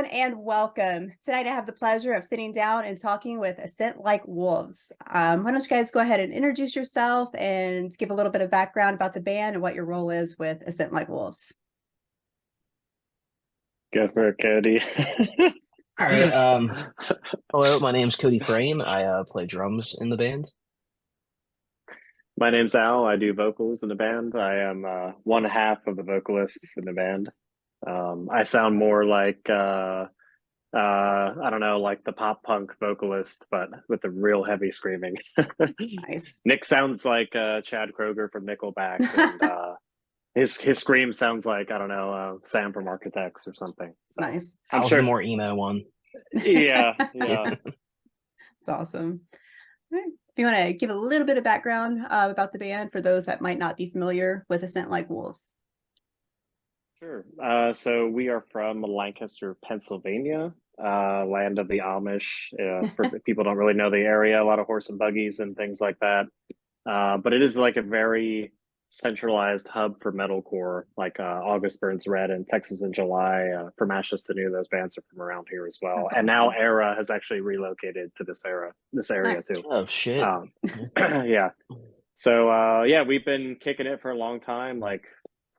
everyone, and welcome. Tonight I have the pleasure of sitting down and talking with A Scent Like Wolves. Why don't you guys go ahead and introduce yourself and give a little bit of background about the band and what your role is with A Scent Like Wolves. Go for it, Cody. All right. Hello, my name's Cody Frain. I play drums in the band. My name's Al. I do vocals in the band. I am one half of the vocalists in the band. I sound more like I don't know, like the pop punk vocalist, but with the real heavy screaming. Nice. Nick sounds like Chad Kroeger from Nickelback, and his scream sounds like, I don't know, Sam from Architects or something. So Nice. I was the more emo one. Yeah. It's awesome. All right. If you want to give a little bit of background about the band for those that might not be familiar with A Scent Like Wolves. Sure. So we are from Lancaster, Pennsylvania, land of the Amish. For people don't really know the area, a lot of horse and buggies and things like that. But it is like a very centralized hub for metalcore, like August Burns Red and Texas in July. From Ashes to New, those bands are from around here as well. That's and now awesome. Era has actually relocated to this area Nice. too. Oh shit. Yeah. So yeah, we've been kicking it for a long time, like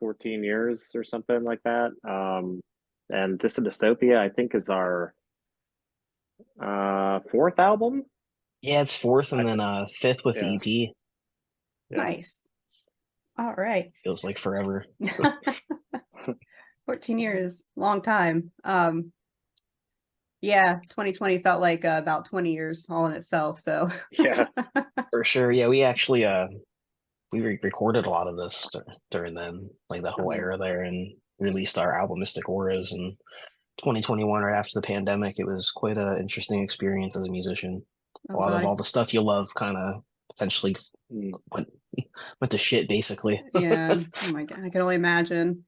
14 years or something like that. And Distant Dystopia, I think, is our fourth album. Yeah, it's fourth and then fifth with the Yeah. EP. Yeah. Nice. All right. Feels like forever. 14 years, long time. Yeah, 2020 felt like about 20 years all in itself. So Yeah. For sure. Yeah, we actually we recorded a lot of this during then, like the whole era there, and released our album Mystic Auras in 2021 right after the pandemic. It was quite an interesting experience as a musician. A lot of all the stuff you love kind of potentially went to shit, basically. Yeah. Oh my God, I can only imagine.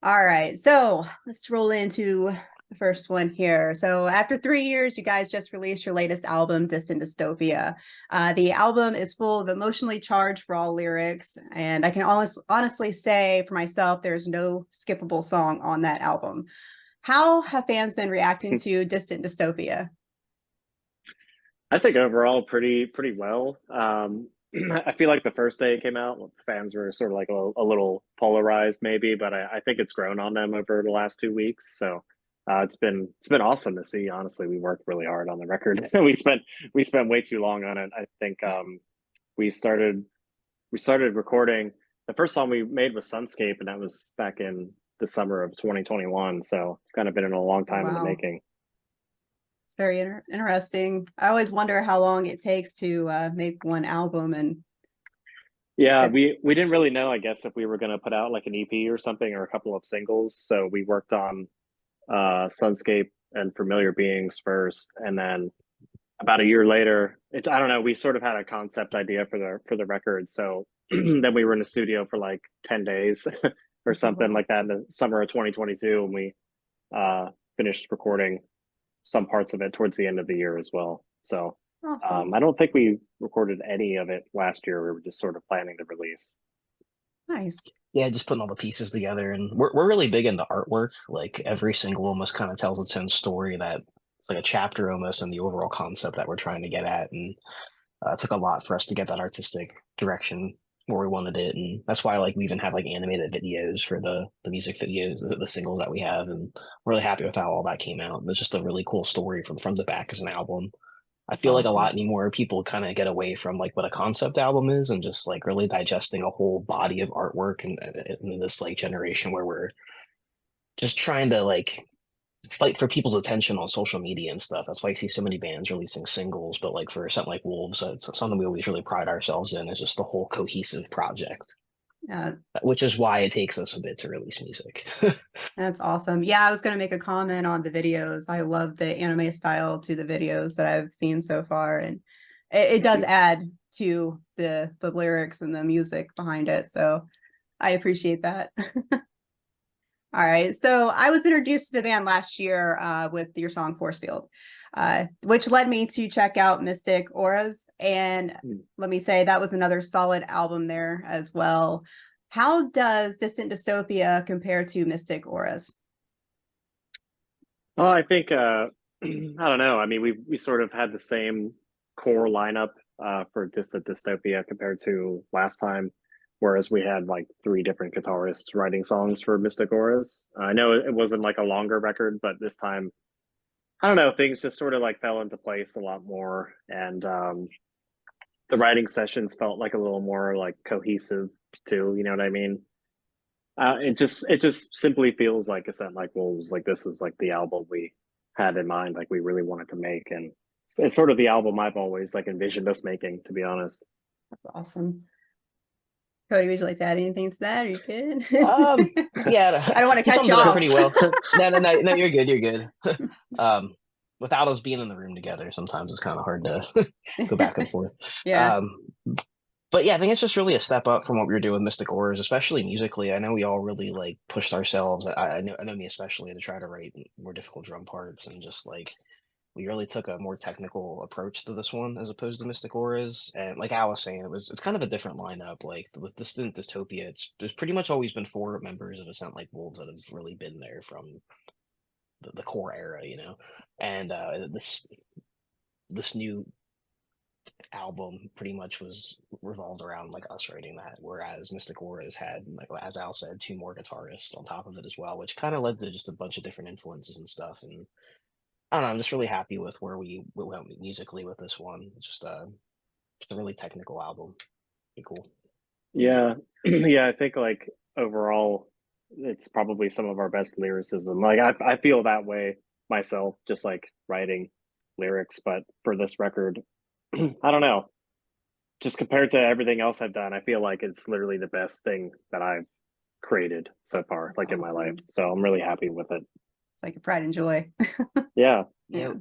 All right, so let's roll into the first one here. So after 3 years, you guys just released your latest album, Distant Dystopia. The album is full of emotionally charged raw lyrics, and I can honestly say for myself, there's no skippable song on that album. How have fans been reacting to Distant Dystopia? I think overall pretty well. I feel like the first day it came out, fans were sort of like a little polarized, maybe, but I think it's grown on them over the last 2 weeks. So it's been awesome to see. Honestly, we worked really hard on the record. we spent way too long on it. I think we started recording. The first song we made was Sunscape, and that was back in the summer of 2021. So it's kind of been in a long time in the making. It's very interesting. I always wonder how long it takes to make one album. And yeah, we didn't really know, I guess, if we were going to put out like an EP or something or a couple of singles. So we worked on Sunscape and Familiar Beings first, and then about a year later, I don't know, we sort of had a concept idea for the record. So then we were in the studio for like 10 days or something like that in the summer of 2022, and we finished recording some parts of it towards the end of the year as well. So awesome. I don't think we recorded any of it last year. We were just sort of planning to release. Nice. Yeah, just putting all the pieces together, and we're really big into artwork. Like every single almost kind of tells its own story, that it's like a chapter almost in the overall concept that we're trying to get at, and it took a lot for us to get that artistic direction where we wanted it, and that's why like we even have like animated videos for the music videos, the singles that we have, and we're really happy with how all that came out. It's just a really cool story from front to back as an album. I feel like a lot anymore people kind of get away from like what a concept album is and just like really digesting a whole body of artwork, and in this like generation where we're just trying to like fight for people's attention on social media and stuff. That's why you see so many bands releasing singles. But like for something like Wolves, it's something we always really pride ourselves in, is just the whole cohesive project. Which is why it takes us a bit to release music. That's awesome. Yeah, I was going to make a comment on the videos. I love the anime style to the videos that I've seen so far, and it does add to the lyrics and the music behind it. So I appreciate that. All right. So I was introduced to the band last year with your song Force Field, which led me to check out Mystic Auras. And let me say that was another solid album there as well. How does Distant Dystopia compare to Mystic Auras? Well, I think I don't know. I mean, we sort of had the same core lineup for Distant Dystopia compared to last time, whereas we had like three different guitarists writing songs for Mystic Auras. I know it wasn't like a longer record, but this time I don't know, things just sort of like fell into place a lot more, and the writing sessions felt like a little more like cohesive too. You know what I mean? It just simply feels like a Scent Like Wolves. Like this is like the album we had in mind, like we really wanted to make, and it's sort of the album I've always like envisioned us making, to be honest. That's awesome. Cody, would you like to add anything to that? Are you good? Yeah, I don't want to he cut sums you it up off. pretty well. No, you're good. You're good. Without us being in the room together, sometimes it's kind of hard to go back and forth. Yeah. But yeah, I think it's just really a step up from what we were doing with Mystic Auras, especially musically. I know we all really like pushed ourselves. I know me especially to try to write more difficult drum parts, and just like we really took a more technical approach to this one as opposed to Mystic Auras. And like Al was saying, it's kind of a different lineup. Like with Distant Dystopia, there's pretty much always been four members of Ascent Like Wolves that have really been there from the core era, you know. And this new album pretty much was revolved around like us writing that, whereas Mystic Auras had, like as Al said, two more guitarists on top of it as well, which kind of led to just a bunch of different influences and stuff. And I don't know, I'm just really happy with where we went musically with this one. It's just a really technical album. Pretty cool. Yeah, yeah. I think like overall, it's probably some of our best lyricism. Like I feel that way myself, just like writing lyrics. But for this record, I don't know. Just compared to everything else I've done, I feel like it's literally the best thing that I've created so far, That's like in my life. awesome. So I'm really happy with it. It's like a pride and joy. Yeah. Yeah.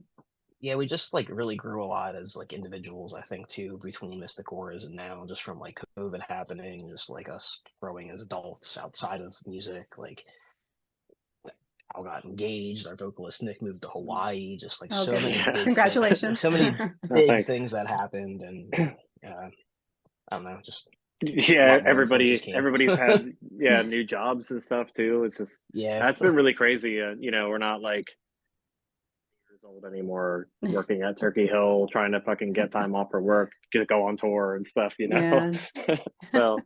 Yeah, we just like really grew a lot as like individuals, I think, too, between Mystic Auras and now, just from like COVID happening, just like us growing as adults outside of music. Like Al got engaged, our vocalist Nick moved to Hawaii, just like Oh, so many goodness. big Congratulations. so many Oh, big thanks. things that happened, and I don't know, just a Yeah, lot more influences came. everybody's had new jobs and stuff too. It's just Yeah. that's been really crazy. We're not like years old anymore, working at Turkey Hill, trying to fucking get time off for work, go on tour and stuff. Yeah. So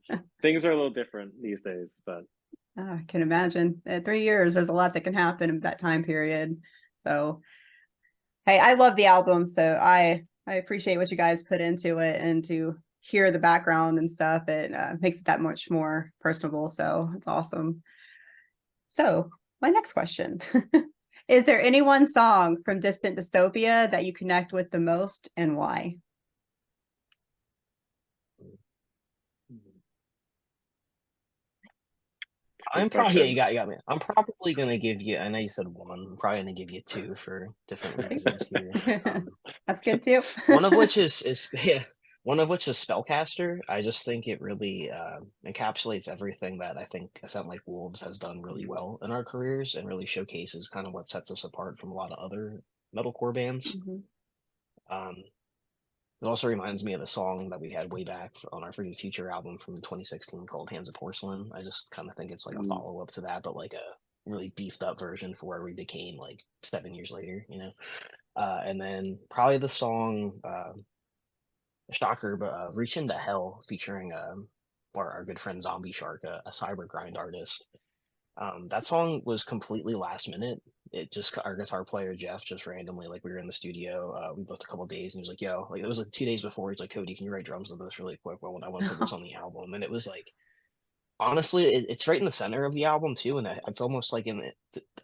things are a little different these days. But I can imagine. 3 years, there's a lot that can happen in that time period. So, hey, I love the album, so I appreciate what you guys put into it, and to hear the background and stuff, it makes it that much more personable. So it's awesome. So my next question. Is there any one song from Distant Dystopia that you connect with the most, and why? I'm probably, yeah, you got me. I'm probably gonna give you. I know you said one. I'm probably gonna give you two for different reasons here. That's good too. One of which is yeah, one of which is Spellcaster. I just think it really encapsulates everything that I think Ascent Like Wolves has done really well in our careers, and really showcases kind of what sets us apart from a lot of other metalcore bands. Mhm. It also reminds me of a song that we had way back on our Freaking Future album from 2016 called Hands of Porcelain. I just kind of think it's like a follow up to that, but like a really beefed up version for where we became like 7 years later, you know? And then probably the song, shocker, but Reach Into Hell featuring our good friend Zombie Shark, a cyber grind artist. That song was completely last minute. It just, our guitar player Jeff just randomly, like we were in the studio, we booked a couple days, and he was like, "Yo," like it was like 2 days before. He's like, "Cody, can you write drums to this really quick? Well, I want to put this on the album." And it was like, honestly, it's right in the center of the album too, and it's almost like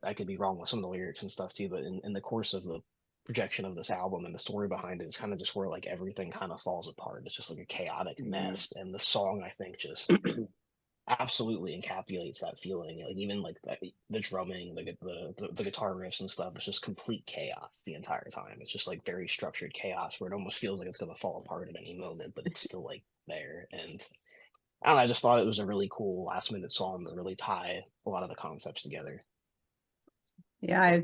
I could be wrong with some of the lyrics and stuff too, but in the course of the projection of this album and the story behind it, it's kind of just where like everything kind of falls apart. It's just like a chaotic mess, and the song I think just absolutely encapsulates that feeling. Like even like the drumming, the guitar riffs and stuff, it's just complete chaos the entire time. It's just like very structured chaos where it almost feels like it's gonna fall apart at any moment, but it's still like there. And I don't know, I just thought it was a really cool last minute song to really tie a lot of the concepts together. Yeah, I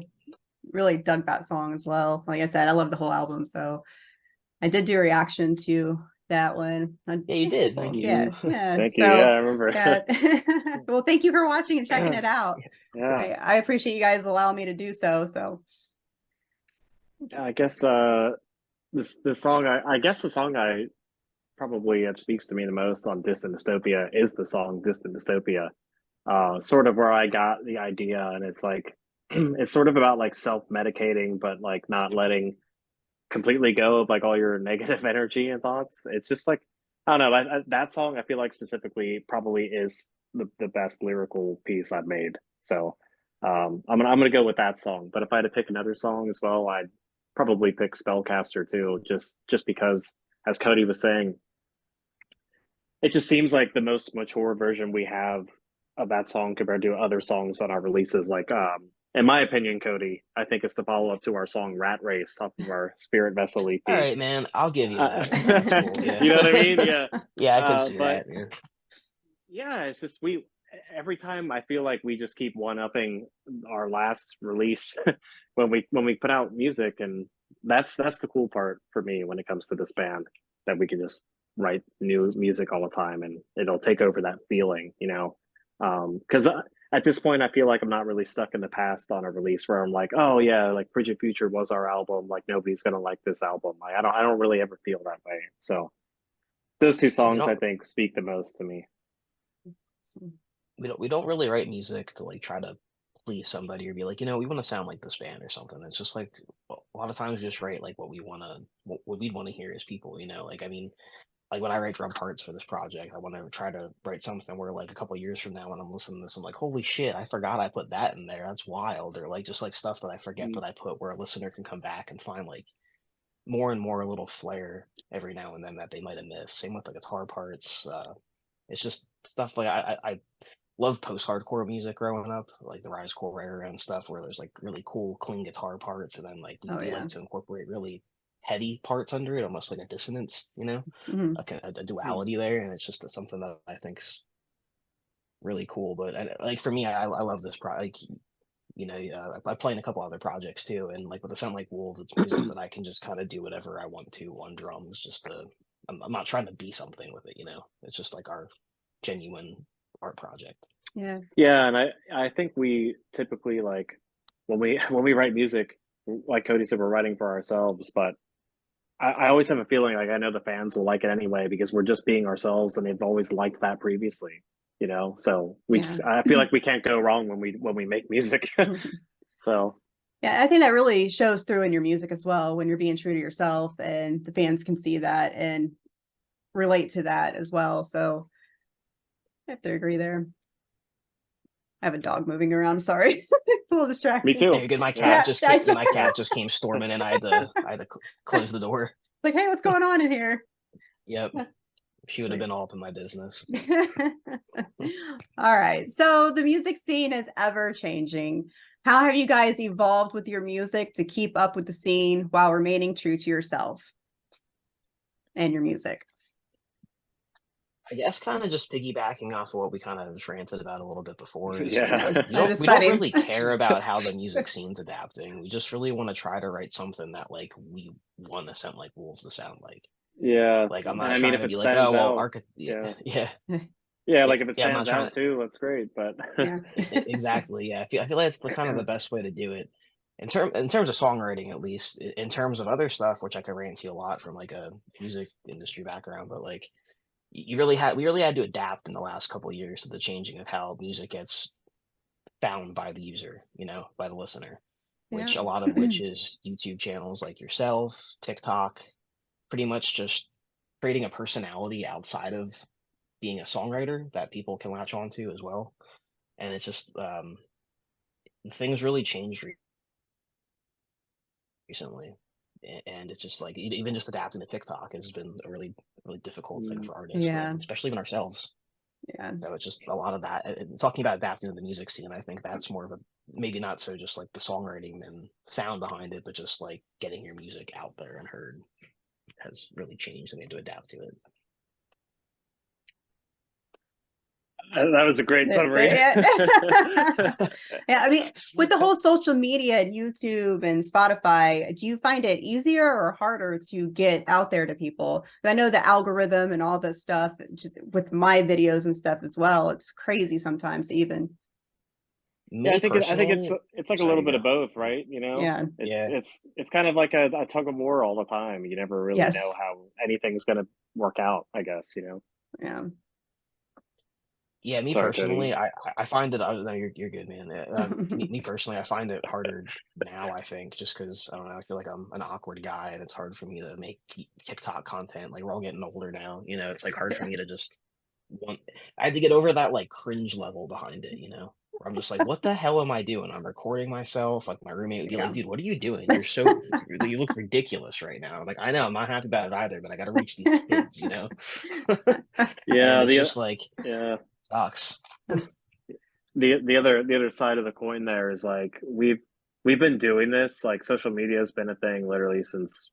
really dug that song as well. Like I said, I love the whole album. So I did do a reaction to that one. Yeah, you did. Thank you. Yeah, yeah. Thank you. So, Yeah, I remember. yeah. Well, thank you for watching and checking it out. Yeah. I appreciate you guys allowing me to do so. So, I guess this song I guess the song I probably that speaks to me the most on Distant Dystopia is the song Distant Dystopia. Sort of where I got the idea, and it's like it's sort of about like self-medicating, but like not letting completely go of like all your negative energy and thoughts. It's just like I don't know. That song I feel like specifically probably is the best lyrical piece I've made. So I'm gonna go with that song. But if I had to pick another song as well, I'd probably pick Spellcaster too, just because, as Cody was saying, it just seems like the most mature version we have of that song compared to other songs on our releases. Like, in my opinion, Cody, I think it's the follow up to our song "Rat Race" off of our Spirit Vessel EP. All right, man. I'll give you that. That's cool. Yeah. You know what I mean? Yeah. Yeah, I can see But that. Yeah. yeah, it's just we every time I feel like we just keep one upping our last release when we put out music, and that's the cool part for me when it comes to this band, that we can just write new music all the time and it'll take over that feeling, you know. Because at this point I feel like I'm not really stuck in the past on a release where I'm like, oh yeah, like Frigid Future was our album, like nobody's gonna like this album. Like I don't really ever feel that way. So those two We songs I don't think speak the most to me. we don't really write music to like try to please somebody or be like, we want to sound like this band or something. It's just like a lot of times we just write like what we'd want to hear as people, Like I mean, like when I write drum parts for this project, I want to try to write something where like a couple years from now when I'm listening to this, I'm like, holy shit, I forgot I put that in there. That's wild. Or like just like stuff that I forget Mm. that I put, where a listener can come back and find like more and more little flair every now and then that they might have missed. Same with the guitar parts. It's just stuff like I love post-hardcore music growing up, like the Rise Core era and stuff, where there's like really cool, clean guitar parts, and then like we oh do yeah. like to incorporate really heady parts under it, almost like a dissonance, Mhm. a duality there, and it's just something that I think's really cool. But like for me, I love this project. I play in a couple other projects too, and like with a sound like Wolves, it's music that I can just kind of do whatever I want to on drums. I'm not trying to be something with it, It's just like our genuine art project. Yeah. Yeah, and I think we typically like when we when we write music, like Cody said, we're writing for ourselves, but I always have a feeling like I know the fans will like it anyway because we're just being ourselves and they've always liked that previously, you know. So Yeah. I feel like we can't go wrong when we make music. So Yeah, I think that really shows through in your music as well when you're being true to yourself, and the fans can see that and relate to that as well. So I have to agree there. I have a dog moving around. Sorry, a little me distracting. too. Yeah, you're good. My Yeah, cat just came storming in. I had to close the door. like, hey, what's going on in here? Yep, she would have been all up in my business. All right. So the music scene is ever changing. How have you guys evolved with your music to keep up with the scene while remaining true to yourself and your music? I guess kind of just piggybacking off of what we kind of ranted about a little bit before is Yeah. we don't Just we don't funny. really care about how the music scene's adapting. We just really want to try to write something that like we want to sound like Wolves to sound like. Yeah. Like I'm And not I mean trying if to it be like, stands oh well, out, yeah, yeah. yeah, Yeah, yeah, like if it yeah. I'm not stands trying out too, that's great. But Yeah. exactly. Yeah, I feel like it's kind of the best way to do it. In terms of songwriting, at least. In terms of other stuff, which I could rant to a lot from like a music industry background, but like we really had to adapt in the last couple of years to the changing of how music gets found by the user, by the listener, Yeah. which a lot of which is YouTube channels like yourself, TikTok, pretty much just creating a personality outside of being a songwriter that people can latch onto as well. And it's just things really changed recently. And it's just like even just adapting to TikTok has been a really really difficult thing for artists, Yeah. and especially even ourselves. Yeah. So it's just a lot of that. And talking about adapting to the music scene, I think that's more of a maybe not so just like the songwriting and sound behind it, but just like getting your music out there and heard has really changed, and we had to adapt to it. That was a great summary. Yeah. Yeah, I mean, with the whole social media and YouTube and Spotify, do you find it easier or harder to get out there to people? I know the algorithm and all this stuff with my videos and stuff as well. It's crazy sometimes even. Yeah, I think it's like a little bit of both. both, right? You know, Yeah. It's kind of like a tug of war all the time. You never really know how anything's gonna work out, I guess, you know. Yeah. Yeah, me Sorry, personally, Cody. I find it. No, you're good, man. Me personally, I find it harder now. I think just because I don't know. I feel like I'm an awkward guy, and it's hard for me to make TikTok content. Like we're all getting older now, you know. It's like hard for me to just want. I had to get over that like cringe level behind it, you know. Where I'm just like, what the hell am I doing? I'm recording myself. Like my roommate would be like, dude, what are you doing? You look ridiculous right now. Like I know I'm not happy about it either, but I got to reach these kids, you know. Yeah, and it's just like sucks. The other side of the coin there is like we've been doing this, like social media has been a thing literally since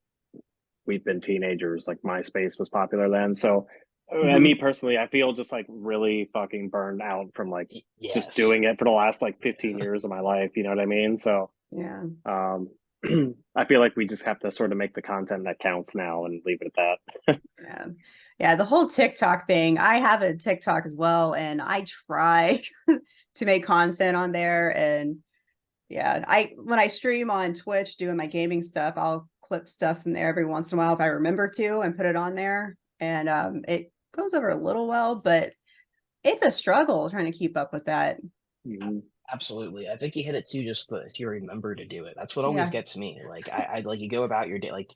we've been teenagers. Like MySpace was popular then. So and me personally, I feel just like really fucking burned out from like just doing it for the last like 15 years of my life, you know what I mean? So yeah. I feel like we just have to sort of make the content that counts now and leave it at that. Yeah. Yeah, the whole TikTok thing. I have a TikTok as well, and I try to make content on there. And yeah, when I stream on Twitch doing my gaming stuff, I'll clip stuff from there every once in a while if I remember to and put it on there. And it goes over a little well, but it's a struggle trying to keep up with that. Absolutely. I think you hit it too, just if you remember to do it. That's what always gets me. Like I like you go about your day, like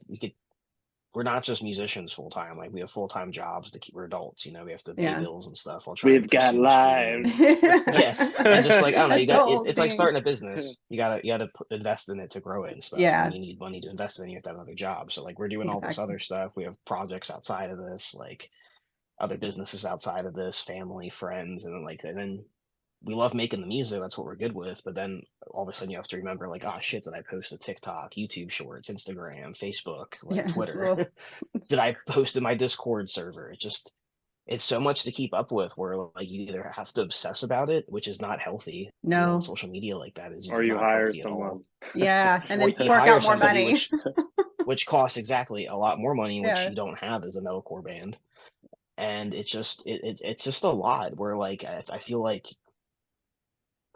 we're not just musicians full time. Like we have full time jobs to keep. We're adults, you know. We have to pay bills and stuff. While trying We've got lives. Yeah, and just like I don't know, it's like starting a business. You gotta invest in it to grow it and stuff. Yeah, and you need money to invest in it. You have to have another job. So like we're doing all this other stuff. We have projects outside of this, like other businesses outside of this, family, friends, and then we love making the music. That's what we're good with. But then all of a sudden you have to remember, like, oh shit, did I post a TikTok, YouTube Shorts, Instagram, Facebook, like Twitter? Did I post in my Discord server? It's so much to keep up with. Where like you either have to obsess about it, which is not healthy. No, on social media like that is or you not hire healthy someone. at all. Yeah, and then you work hire out more money, which costs exactly a lot more money, which you don't have as a metalcore band. And it's just a lot. Where like I feel like.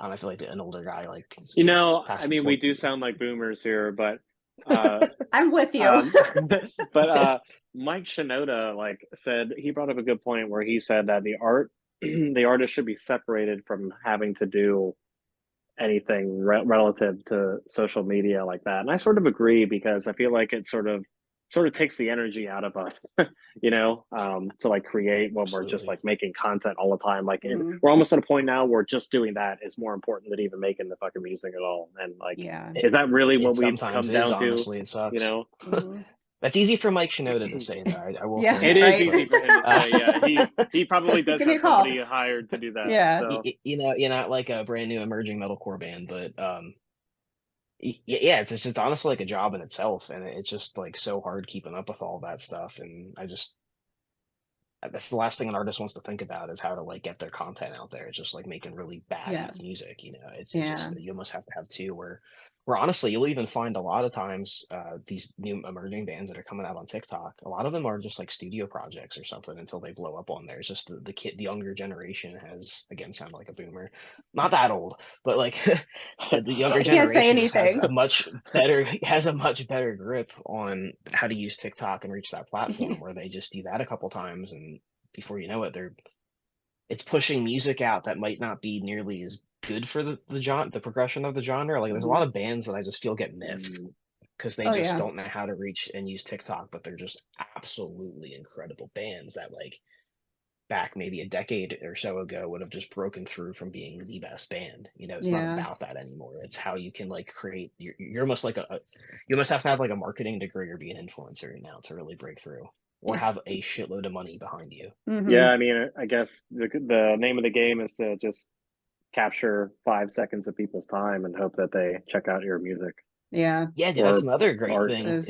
I feel like an older guy, like you know. I mean, we do sound like boomers here, but I'm with you. But Mike Shinoda like said he brought up a good point where he said that the artist should be separated from having to do anything relative to social media like that, and I sort of agree because I feel like it sort of takes the energy out of us, you know, to like create when we're just like making content all the time. Like we're almost at a point now where just doing that is more important than even making the fucking music at all. And like, is that really what we've come down to? Honestly, it sucks. You know, that's easy for Mike Shinoda to say. Though I will. It is easy for him to say. Yeah, he probably does have somebody hired to do that. Yeah, so. You're not like a brand new emerging metalcore band, but yeah, it's just honestly like a job in itself, and it's just like so hard keeping up with all that stuff. And that's the last thing an artist wants to think about is how to like get their content out there. It's just like making really bad music, you know. It's just you almost have to have two where honestly you'll even find a lot of times these new emerging bands that are coming out on TikTok, a lot of them are just like studio projects or something until they blow up on there. It's just the younger generation has, again, sound like a boomer, not that old, but like the younger generation has a much better grip on how to use TikTok and reach that platform where they just do that a couple times, and before you know it, it's pushing music out that might not be nearly as good for the progression of the genre. Like there's a lot of bands that I just feel get miffed because they just don't know how to reach and use TikTok, but they're just absolutely incredible bands that like back maybe a decade or so ago would have just broken through from being the best band. You know, it's not about that anymore. It's how you can like create. You're almost like you almost have to have like a marketing degree or be an influencer now to really break through. Or have a shitload of money behind you. Yeah, I mean, I guess the name of the game is to just capture 5 seconds of people's time and hope that they check out your music. Yeah, dude, that's another great thing.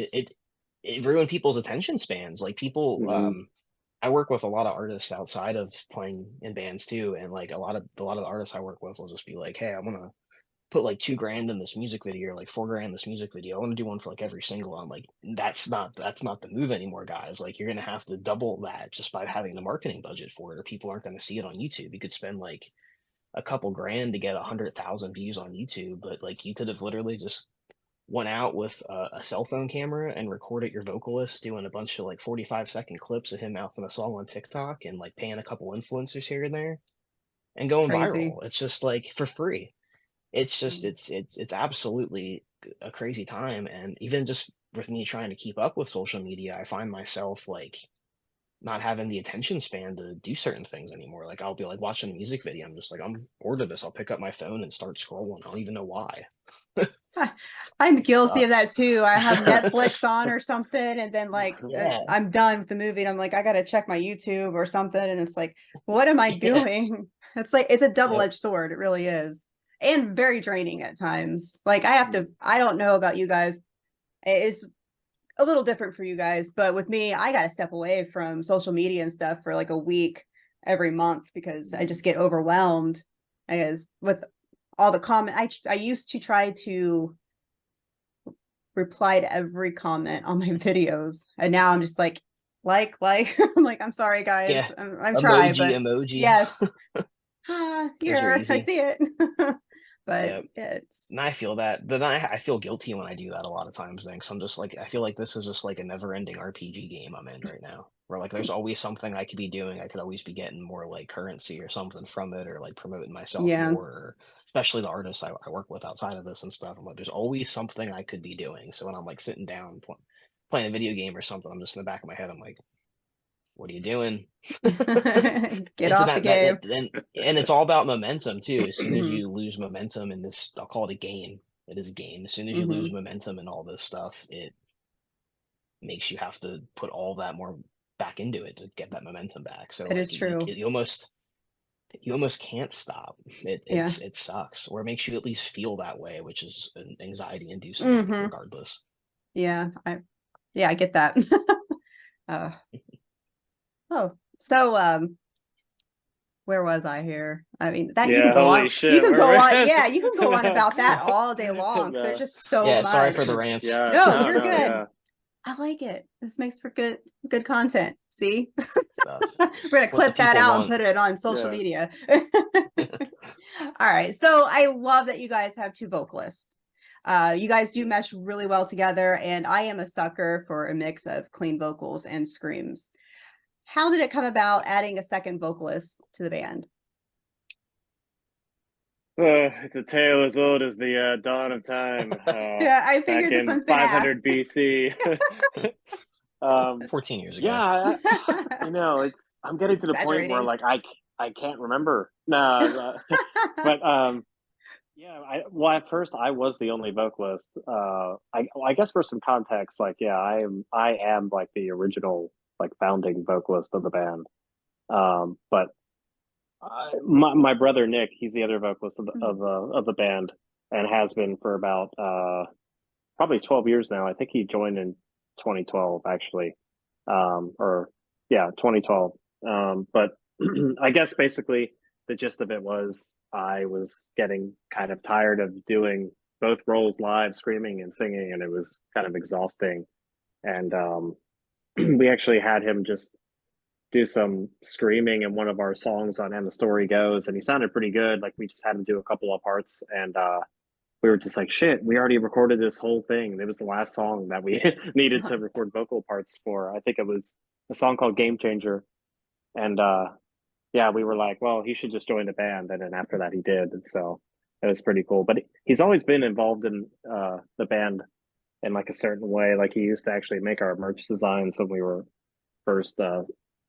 It ruined people's attention spans. Like people, I work with a lot of artists outside of playing in bands too, and like a lot of the artists I work with will just be like, "Hey, I want to put like 2 grand in this music video, or like 4 grand in this music video. I want to do one for like every single." I'm like, that's not the move anymore, guys. Like you're gonna have to double that just by having the marketing budget for it, or people aren't gonna see it on YouTube. You could spend like a couple grand to get 100,000 views on YouTube, but like you could have literally just went out with a cell phone camera and recorded your vocalist doing a bunch of like 45-second clips of him mouthing a song on TikTok and like paying a couple influencers here and there and going Crazy. viral. It's just like for free. It's just it's absolutely a crazy time. And even just with me trying to keep up with social media, I find myself like not having the attention span to do certain things anymore. Like I'll be like watching a music video, I'm just like, I'm bored of this. I'll pick up my phone and start scrolling. I don't even know why. I'm It guilty of that sucks. too. I have Netflix on or something, and then like Yeah, I'm done with the movie, and I'm like, I gotta check my YouTube or something, and it's like, what am I yeah, doing? It's like it's a yep. double-edged sword. It really is, and very draining at times. Like I have to. I don't know about you guys. It's a little different for you guys, but with me, I gotta step away from social media and stuff for like a week every month because I just get overwhelmed. As with all the comment, I used to try to reply to every comment on my videos, and now I'm just like I'm like, I'm sorry guys, Yeah. I'm trying, Emoji, but emoji. yes, Those are here I easy. see it. But Yep. it's And I feel that, but then I feel guilty when I do that a lot of times. Then, 'cause I'm just like, I feel like this is just like a never-ending RPG game I'm in right now, where like there's always something I could be doing. I could always be getting more like currency or something from it, or like promoting myself yeah. more, or especially the artists I work with outside of this and stuff. I'm like, there's always something I could be doing. So when I'm like sitting down playing a video game or something, I'm just in the back of my head, I'm like, what are you doing? Get And so off the that that game. that and it's all about momentum too. As soon as Hmm. you lose momentum in this, I'll call it a game. It is a game. As soon as you lose Hmm. momentum in all this stuff, it makes you have to put all that more back into it to get that momentum back. So It like is true. you almost can't stop. It Yeah. it's it sucks, or it makes you at least feel that way, which is an anxiety inducing Hmm. regardless. Yeah, I get that. uh oh, so where was I here? I mean, that you can Yeah, go holy on, you shit, can where go we're on, at. yeah, you can go on about that all day long because there's No. just so Yeah, sorry for much. the rants. Yeah, No, no, you're no, good. yeah. I like it. This makes for good content. See? Stuff. We're gonna What the clip that people out and want. put it on social Yeah. media. All right. So I love that you guys have two vocalists. You guys do mesh really well together, and I am a sucker for a mix of clean vocals and screams. How did it come about adding a second vocalist to the band? It's a tale as old as the dawn of time, Yeah, I back figured this in one's been asked. 500 BC. 14 years ago. Yeah, I'm getting to the point where Exaggerating. like I can't remember. No, but yeah, well at first I was the only vocalist. I guess for some context, like yeah, I am like the original like founding vocalist of the band. But my brother Nick, he's the other vocalist of the band, and has been for about probably 12 years now. I think he joined in 2012 actually, or yeah, 2012. But I guess basically the gist of it was I was getting kind of tired of doing both roles live, screaming and singing, and it was kind of exhausting. And we actually had him just do some screaming in one of our songs on And the Story Goes, and he sounded pretty good. Like we just had him do a couple of parts, and we were just like, shit, we already recorded this whole thing. It was the last song that we needed to record vocal parts for. I think it was a song called Game Changer. And yeah, we were like, well, he should just join the band. And then after that, he did. And so it was pretty cool. But he's always been involved in the band in like a certain way. Like he used to actually make our merch designs when we were first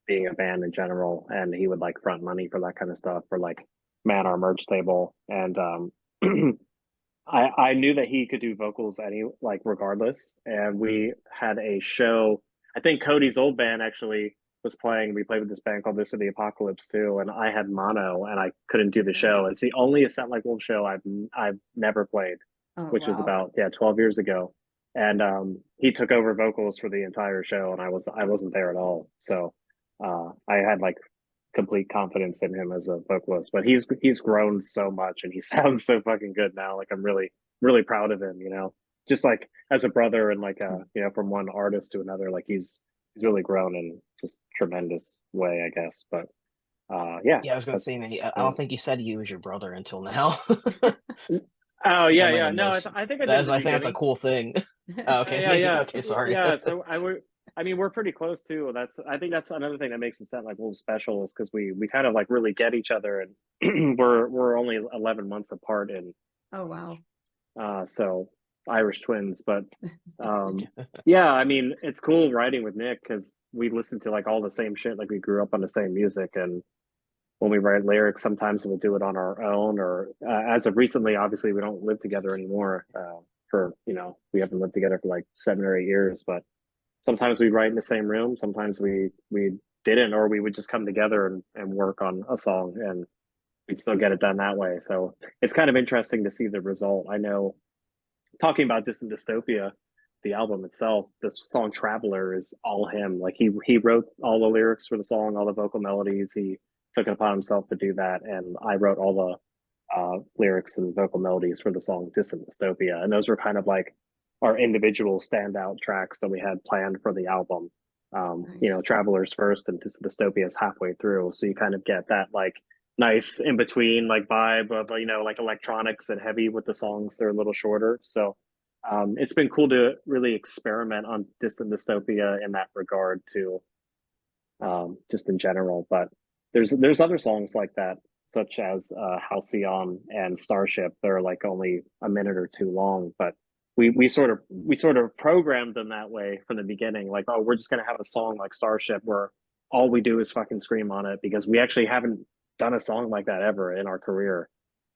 being a band in general. And he would like front money for that kind of stuff, for like man our merch table. And I knew that he could do vocals like regardless. And we had a show. I think Cody's old band actually was playing. We played with this band called This of the Apocalypse too, and I had mono and I couldn't do the show. It's the only A Set Like Wolf show I've never played, Oh which was wow. about 12 years ago. And he took over vocals for the entire show, and I wasn't there at all. So I had like complete confidence in him as a vocalist, but he's grown so much and he sounds so fucking good now. Like I'm really proud of him, you know, just like as a brother and like you know, from one artist to another, like he's really grown in just tremendous way, I guess. But yeah, Yeah, I was gonna say, that's man, I yeah. don't think you said he was your brother until now, Oh which I yeah, might yeah. have No, missed. I think I did in the I think that's a beginning. cool thing. Oh, okay, Yeah, yeah, okay, sorry. yeah. So I mean, we're pretty close too. I think that's another thing that makes the set like a little special is because we kind of like really get each other, and we're only 11 months apart, and Oh wow. so Irish twins. But yeah, I mean, it's cool writing with Nick because we listen to like all the same shit. Like we grew up on the same music, and when we write lyrics, sometimes we'll do it on our own, or as of recently, obviously we don't live together anymore. For you know, we haven't lived together for like 7 or 8 years, but sometimes we write in the same room. Sometimes we didn't, or we would just come together and work on a song, and we'd still get it done that way. So it's kind of interesting to see the result. I know, talking about Distant Dystopia, the album itself, the song Traveler is all him. Like he wrote all the lyrics for the song, all the vocal melodies. He took it upon himself to do that, and I wrote all the lyrics and vocal melodies for the song Distant Dystopia. And those were kind of like our individual standout tracks that we had planned for the album. You know, Nice. Travelers first and Distant Dystopia is halfway through. So you kind of get that like nice in between like vibe of, you know, like electronics and heavy with the songs. They're a little shorter. So it's been cool to really experiment on Distant Dystopia in that regard too, just in general. But there's other songs like that, such as Halcyon and Starship. They're like only a minute or two long, but we sort of programmed them that way from the beginning. Like, oh, we're just gonna have a song like Starship where all we do is fucking scream on it because we actually haven't done a song like that ever in our career.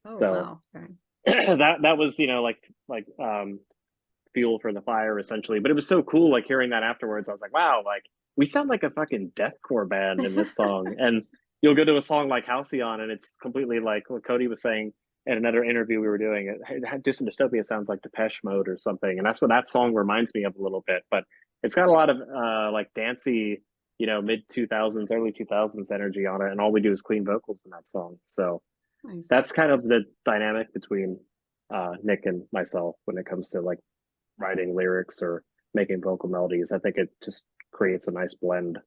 Oh So wow. Okay. that was, you know, like fuel for the fire essentially. But it was so cool, like hearing that afterwards. I was like, wow, like we sound like a fucking deathcore band in this song. And you'll go to a song like Halcyon, and it's completely like what Cody was saying in another interview we were doing. Distant Dystopia sounds like Depeche Mode or something, and that's what that song reminds me of a little bit. But it's got a lot of like dancey, you know, mid 2000s, early 2000s energy on it, and all we do is clean vocals in that song. So Nice. that's kind of the dynamic between Nick and myself when it comes to like writing lyrics or making vocal melodies. I think it just creates a nice blend.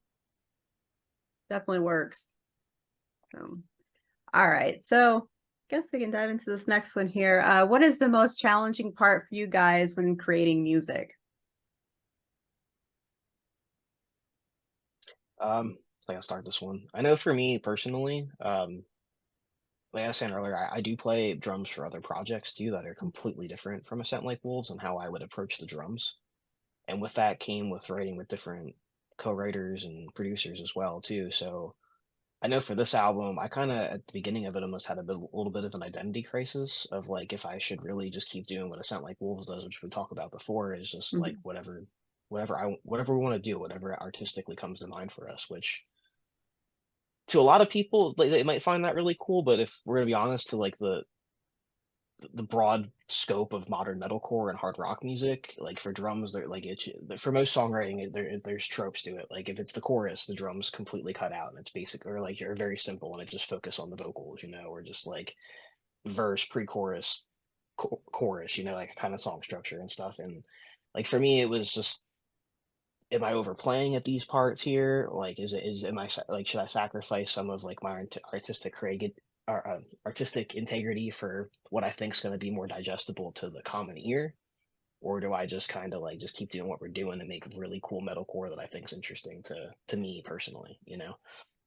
Definitely works. All right. So guess we can dive into this next one here. What is the most challenging part for you guys when creating music? So I'll start this one. I know for me personally, like I was saying earlier, I do play drums for other projects too that are completely different from A Scent Like Wolves and how I would approach the drums. And with that came with writing with different co-writers and producers as well too. So I know for this album, I kind of at the beginning of it almost had little bit of an identity crisis of like if I should really just keep doing what A Scent Like Wolves does, which we talked about before, is just like Mhm. whatever we want to do, whatever artistically comes to mind for us, which to a lot of people they might find that really cool, but if we're gonna be honest, to like the broad scope of modern metalcore and hard rock music, like for drums, they're like for most songwriting, there's tropes to it. Like if it's the chorus, the drums completely cut out, and it's basic, or like you're very simple and it just focus on the vocals, you know, or just like verse, pre-chorus, chorus, you know, like kind of song structure and stuff. And like for me, it was just, am I overplaying at these parts here? Like, am I like, should I sacrifice some of like my artistic artistic integrity for what I think is going to be more digestible to the common ear? Or do I just kind of like just keep doing what we're doing and make really cool metalcore that I think is interesting to me personally, you know?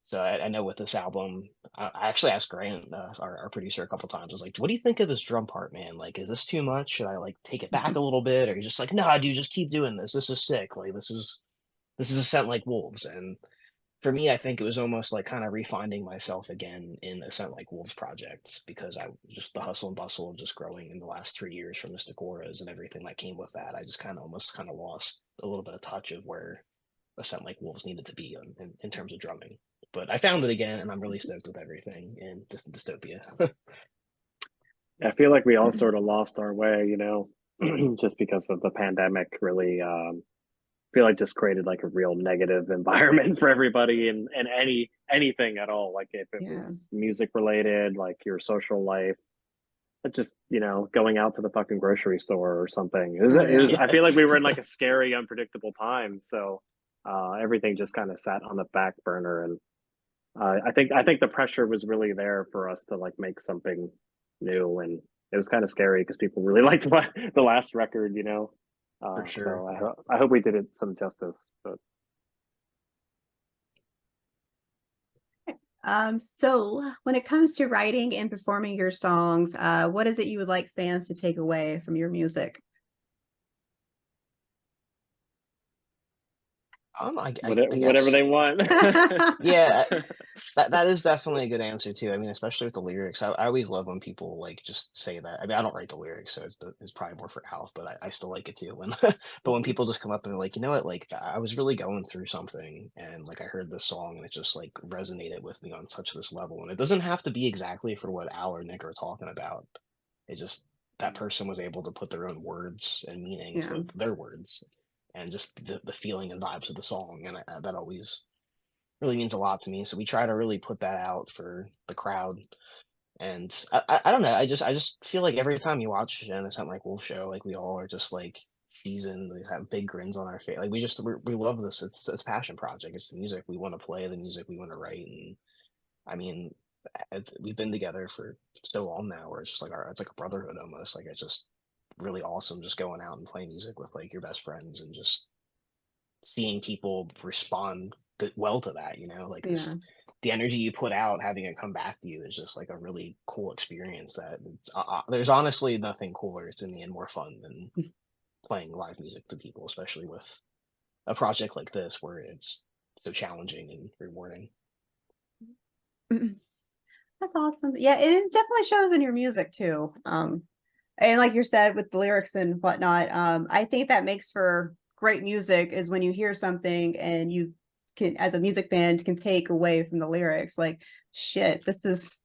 So I know with this album, I actually asked Grant, our producer, a couple times. I was like, "What do you think of this drum part, man? Like, is this too much? Should I like take it back a little bit?" Or he's just like, "Nah, dude, just keep doing this. This is sick. Like, this is A Scent Like Wolves." And for me, I think it was almost like kind of refinding myself again in A Scent Like Wolves projects, because I just the hustle and bustle of just growing in the last 3 years from Mystic Auras and everything that came with that. I just kind of almost kind of lost a little bit of touch of where A Scent Like Wolves needed to be in terms of drumming. But I found it again, and I'm really stoked with everything in Distant Dystopia. I feel like we all sort of lost our way, you know, just because of the pandemic really feel like just created like a real negative environment for everybody and anything at all. Like if it was music related, like your social life, just going out to the fucking grocery store or something. I feel like we were in like a scary, unpredictable time. So everything just kind of sat on the back burner, and I think the pressure was really there for us to like make something new, and it was kind of scary because people really liked the last record, For sure. So I hope we did it some justice. But so when it comes to writing and performing your songs, what is it you would like fans to take away from your music? Whatever they want. Yeah, that is definitely a good answer too. I mean, especially with the lyrics, I always love when people like just say that. I mean, I don't write the lyrics, so it's probably more for Alf, but I still like it too. When but when people just come up and they're like, you know what, like I was really going through something, and like I heard this song and it just like resonated with me on such this level, and it doesn't have to be exactly for what Al or Nick are talking about. It just that person was able to put their own words and meaning to their words, and just the feeling and vibes of the song, and that always really means a lot to me. So we try to really put that out for the crowd, and I don't know. I just feel like every time you watch Jyn or something like Wolf Show, like we all are just like cheesing, we have big grins on our face. Like we love this. It's a passion project. It's the music we want to play, the music we want to write, and I mean, we've been together for so long now, where it's just like it's like a brotherhood almost. Like it's just really awesome just going out and playing music with like your best friends and just seeing people respond well to that, like this, the energy you put out, having it come back to you is just like a really cool experience that there's honestly nothing cooler to me and more fun than playing live music to people, especially with a project like this where it's so challenging and rewarding. That's awesome. Yeah, it definitely shows in your music too. And like you said, with the lyrics and whatnot, I think that makes for great music is when you hear something and you can, as a music fan, can take away from the lyrics, like, shit, this is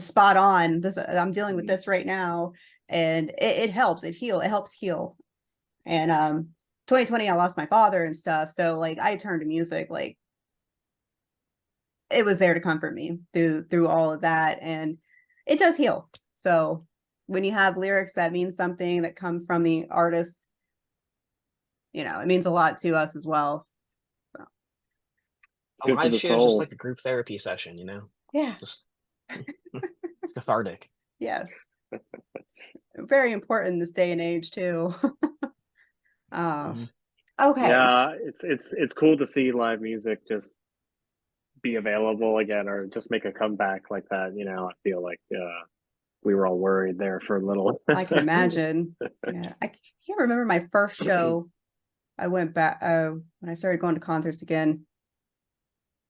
spot on. I'm dealing with this right now. And it helps. It helps heal. And 2020, I lost my father and stuff. So like I turned to music, like it was there to comfort me through all of that. And it does heal. So when you have lyrics that mean something that come from the artist, it means a lot to us as well. So a live show is just like a group therapy session, Yeah. Just cathartic. Yes. It's very important in this day and age too. Okay. Yeah, it's cool to see live music just be available again, or just make a comeback like that. I feel like we were all worried there for a little. I can imagine. Yeah, I can't remember my first show. I went back when I started going to concerts again.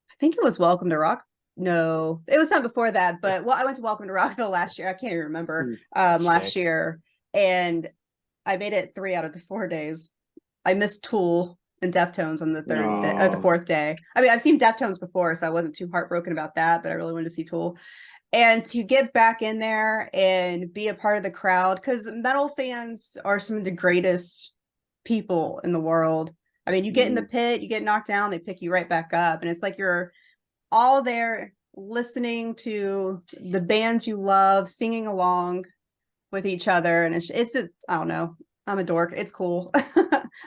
I think it was Welcome to Rock. No, it was not before that. But I went to Welcome to Rockville last year. I can't even remember. Last year, and I made it 3 out of the 4 days. I missed Tool and Deftones on the third day, or the 4th day. I mean, I've seen Deftones before, so I wasn't too heartbroken about that. But I really wanted to see Tool. And to get back in there and be a part of the crowd, because metal fans are some of the greatest people in the world. I mean, you get in the pit, you get knocked down, they pick you right back up. And it's like you're all there listening to the bands you love, singing along with each other. And it's just, I don't know. I'm a dork. It's cool.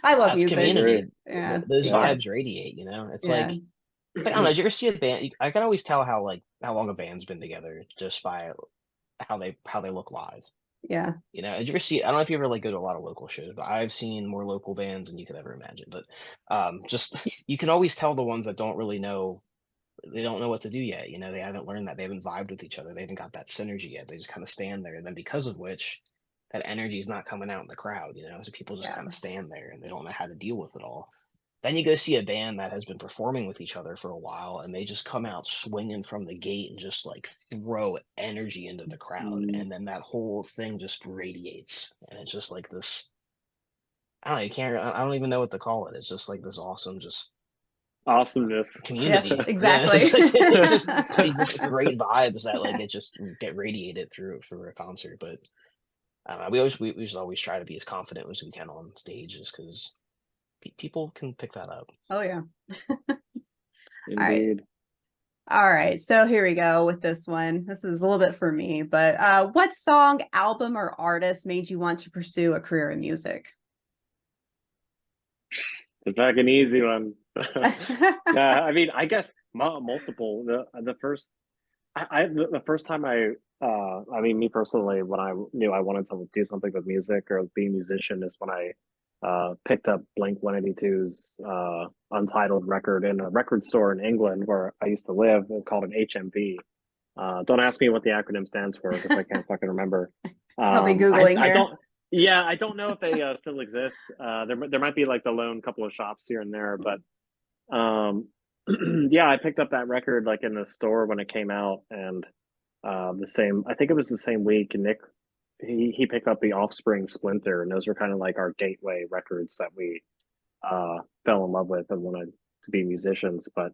I love music. Community. Yeah. Those vibes radiate, It's like, I don't know, did you ever see a band? I can always tell how long a band's been together just by how they look live. Yeah. Did you ever see? I don't know if you ever go to a lot of local shows, but I've seen more local bands than you could ever imagine. But just you can always tell the ones that don't really know. They don't know what to do yet. They haven't learned that. They haven't vibed with each other. They haven't got that synergy yet. They just kind of stand there, and then because of which, that energy is not coming out in the crowd. So people just kind of stand there and they don't know how to deal with it all. Then you go see a band that has been performing with each other for a while, and they just come out swinging from the gate and just throw energy into the crowd, and then that whole thing just radiates, and it's just like this. I don't know. You can't. I don't even know what to call it. It's just like this awesome, just awesomeness community. Yes, exactly. It's just these great vibes that it just get radiated through a concert. But we just always try to be as confident as we can on stage, just because People can pick that up. Oh yeah. Indeed. All right, so here we go with this one. This is a little bit for me, but what song, album, or artist made you want to pursue a career in music? The fucking easy one. Yeah, I mean, I guess multiple. The first, the first time I mean, me personally, when I knew I wanted to do something with music or be a musician, is when I picked up Blink 182's Untitled record in a record store in England where I used to live, called an HMV. Don't ask me what the acronym stands for because I can't fucking remember. I'll be Googling I here. don't. Yeah, I don't know if they still exist. There might be like the lone couple of shops here and there, but yeah, I picked up that record like in the store when it came out, and the same. I think it was the same week. Nick he picked up the Offspring Splinter, and those were kind of like our gateway records that we fell in love with and wanted to be musicians. But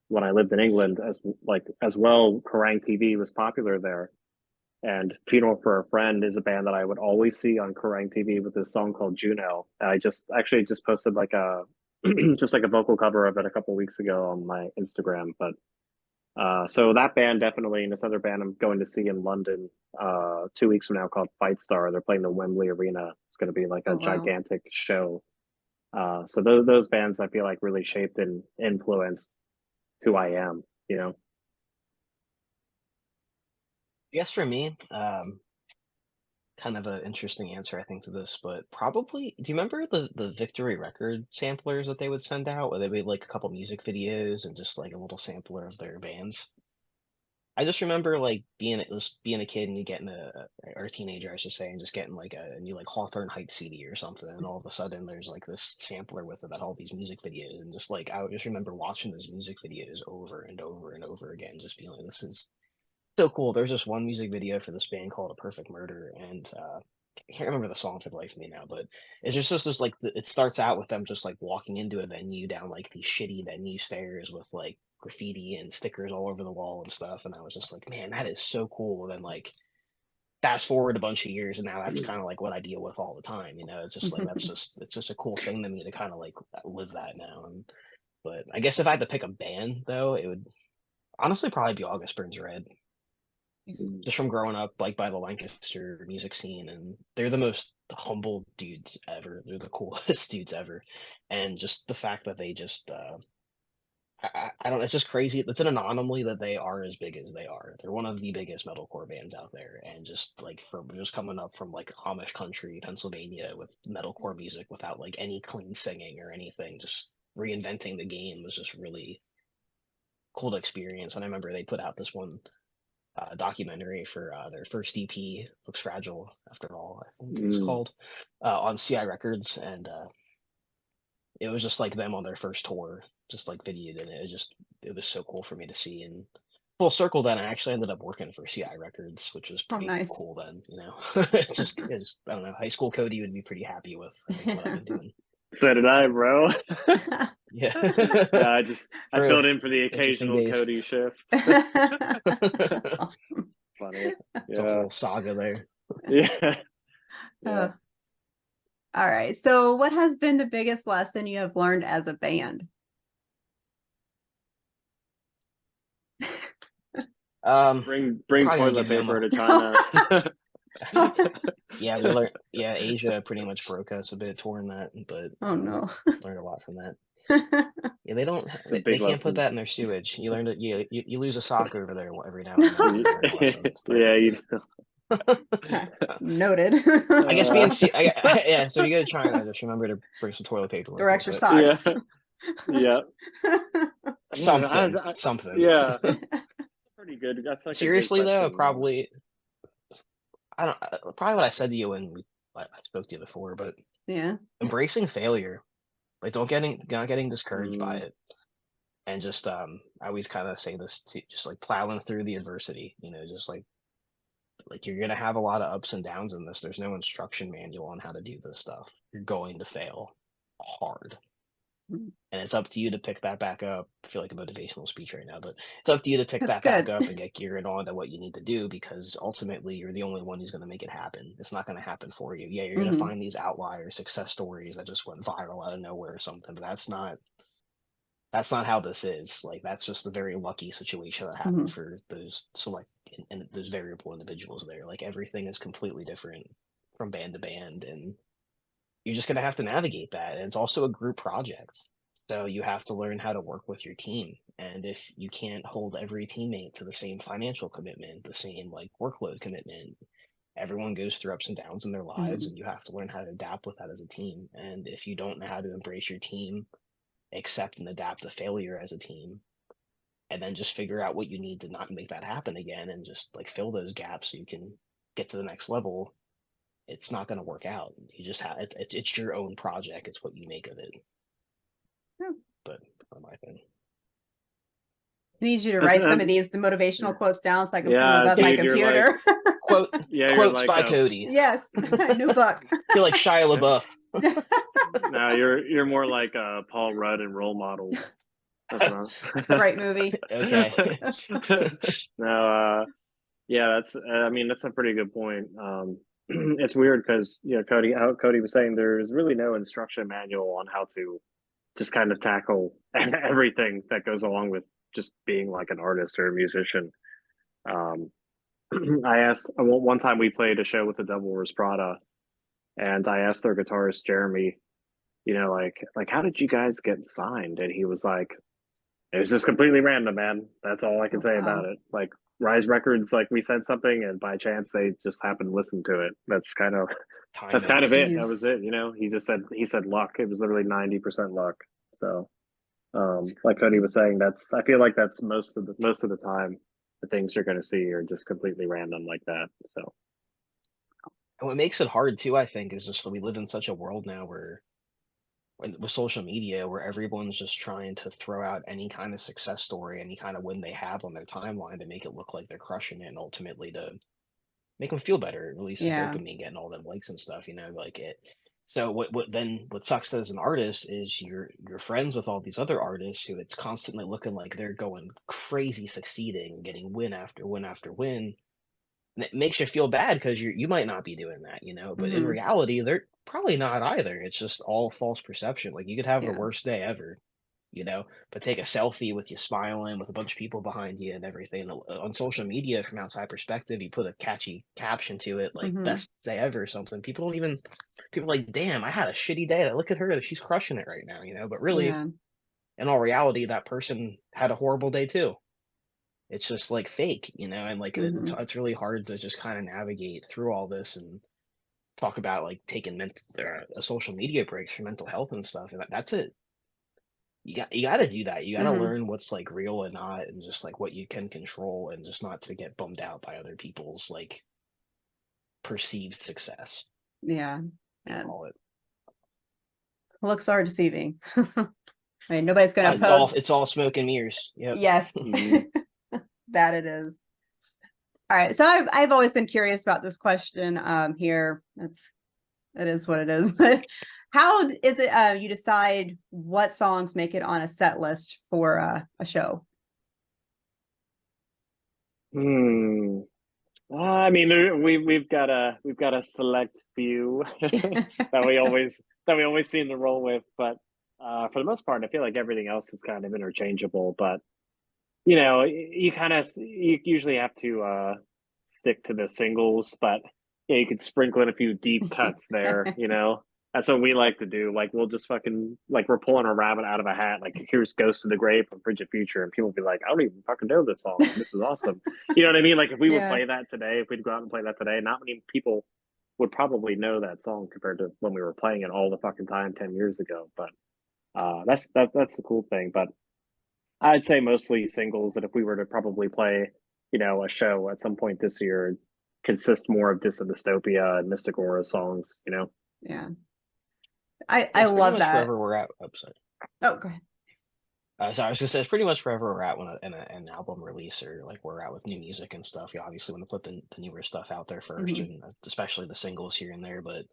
when I lived in England, as well, Kerrang TV was popular there. And Funeral for a Friend is a band that I would always see on Kerrang TV with this song called Juno. I just posted like a just like a vocal cover of it a couple weeks ago on my Instagram. But so that band definitely, and this other band I'm going to see in London 2 weeks from now called Fight Star. They're playing the Wembley Arena. It's going to be like a Oh, wow. gigantic show. So those bands I feel like really shaped and influenced who I am. You know. I guess for me, kind of an interesting answer, I think, to this, but probably, do you remember the Victory Record samplers that they would send out, where they made like a couple music videos and just like a little sampler of their bands? I just remember like being a kid and you getting or a teenager, I should say, and just getting like a new like Hawthorne Heights CD or something, and all of a sudden there's like this sampler with about all these music videos, and just like I would just remember watching those music videos over and over and over again, just being like, this is so cool. There's this one music video for this band called A Perfect Murder, and I can't remember the song for the life of me now, but it's just this like it starts out with them just like walking into a venue down like these shitty venue stairs with like graffiti and stickers all over the wall and stuff, and I was just like, man, that is so cool. And then like fast forward a bunch of years, and now that's kind of like what I deal with all the time. You know, it's just like it's just a cool thing to me to kind of like live that now. And but I guess if I had to pick a band though, it would honestly probably be August Burns Red, just from growing up like by the Lancaster music scene, and they're the most humble dudes ever. They're the coolest dudes ever, and just the fact that they just I don't. It's just crazy. It's an anomaly that they are as big as they are. They're one of the biggest metalcore bands out there, and just like from just coming up from like Amish country, Pennsylvania, with metalcore music without like any clean singing or anything, just reinventing the game was just really cool to experience. And I remember they put out this one documentary for their first EP, Looks Fragile After All, I think it's called, on CI Records, and it was just like them on their first tour, just like videoed in it. It was so cool for me to see. And full circle, then I actually ended up working for CI Records, which was pretty nice. cool then, you know. Just I don't know, high school Cody would be pretty happy with, I think, what I've been doing. So did I, bro. Yeah. I filled in for the occasional Cody shift. Funny. It's a whole saga there. Yeah. Yeah. All right. So what has been the biggest lesson you have learned as a band? Bring toilet paper to China. Yeah, we learned. Yeah, Asia pretty much broke us a bit touring that, but oh no, learned a lot from that. Yeah, they don't. They can't put that in their sewage. You learned it. You lose a sock over there every now and then. Yeah, you know. Noted. I guess yeah. So you go to China, just remember to bring some toilet paper. Or extra socks. Yeah. Something. Yeah. Pretty good. That's like seriously though, probably. Probably what I said to you when I spoke to you before, but yeah, embracing failure, like not getting discouraged by it, and just I always kind of say this to just like plowing through the adversity, you know, just like you're gonna have a lot of ups and downs in this. There's no instruction manual on how to do this stuff. You're going to fail hard, Mhm. And it's up to you to pick that back up. I feel like a motivational speech right now, but it's up to you to pick That's that back good. up and get geared on to what you need to do, because ultimately you're the only one who's going to make it happen. It's not going to happen for you. Yeah, you're going to Mhm. find these outlier success stories that just went viral out of nowhere or something, but that's not how this is. Like, that's just a very lucky situation that happened Mhm. for those select and those variable individuals there. Like, everything is completely different from band to band, and you're just going to have to navigate that. And it's also a group project. So you have to learn how to work with your team. And if you can't hold every teammate to the same financial commitment, the same like workload commitment, everyone goes through ups and downs in their lives, Mhm. and you have to learn how to adapt with that as a team. And if you don't know how to embrace your team, accept and adapt to failure as a team, and then just figure out what you need to not make that happen again, and just like fill those gaps so you can get to the next level, it's not going to work out. You just have it's your own project. It's what you make of it. Yeah. But my thing. I need you to That's, write some of the motivational quotes down so I can put them yeah, above my dude, you're like, computer. Quote yeah, you're quotes like by Cody. Yes, new book. You're like Shia LaBeouf. no, you're more like Paul Rudd and Role Models. That's not. The right movie. Okay. No, yeah, that's. I mean, that's a pretty good point. It's weird because Cody, how Cody was saying, there's really no instruction manual on how to just kind of tackle everything that goes along with just being like an artist or a musician. Um, I asked one time we played a show with the Devil Wears Prada, and I asked their guitarist Jeremy, like how did you guys get signed? And he was like, it was just completely random, man. That's all I can Oh, say about wow. it. Like Rise Records, like we said something, and by chance they just happened to listen to it. That's Timing. kind of it. That was Jeez. it. He said luck. It was literally 90% luck. So, That's like Cody crazy. was saying, I feel like that's most of the time the things you're going to see are just completely random like that. So, And what makes it hard too, I think, is just that we live in such a world now where with social media, where everyone's just trying to throw out any kind of success story, any kind of win they have on their timeline to make it look like they're crushing it, and ultimately to make them feel better. It releases Yeah. dopamine, getting all them likes and stuff, like it. So what sucks as an artist is you're friends with all these other artists who it's constantly looking like they're going crazy, succeeding, getting win after win after win. And it makes you feel bad because you might not be doing that, but in Hmm. reality, they're probably not either. It's just all false perception. Like, you could have the Yeah. worst day ever, but take a selfie with you smiling with a bunch of people behind you and everything. On social media, from outside perspective, you put a catchy caption to it, like Hmm. best day ever or something. People are like, damn, I had a shitty day. Look at her. She's crushing it right now, but really, Yeah. in all reality, that person had a horrible day too. It's just like fake, and like Hmm. it's really hard to just kind of navigate through all this and talk about like taking a social media breaks for mental health and stuff. And that's it. You got to do that. You got to Hmm. learn what's like real and not, and just like what you can control, and just not to get bummed out by other people's like perceived success. Yeah. You And call it. looks are deceiving. I mean, nobody's gonna It's post. all smoke and mirrors. Yep. Yes. mm, That it is. All right. So I've always been curious about this question here. It is what it is. But how is it you decide what songs make it on a set list for a show? hmm. I mean, we've got a select few that we always seem to roll with, but for the most part, I feel like everything else is kind of interchangeable. But you usually have to stick to the singles, but yeah, you could sprinkle in a few deep cuts there. That's what we like to do. Like we'll just fucking like we're pulling a rabbit out of a hat. Like here's "Ghost of the Grave" from Frigid Future, and people will be like, "I don't even fucking know this song. This is awesome." You know what I mean? Like if we would Yeah. play that today, if we'd go out and play that today, not many people would probably know that song compared to when we were playing it all the fucking time 10 years ago. But that's the cool thing. But I'd say mostly singles. And if we were to probably play, a show at some point this year, it'd consist more of Dystopia and Mystic Aura songs. Yeah. I Yeah, I it's pretty love much that. wherever we're at. Oh, sorry. Oh, go ahead. So I was gonna say it's pretty much wherever we're at when an album release, or like we're at with new music and stuff. You obviously want to put the newer stuff out there first, Hmm. and especially the singles here and there. But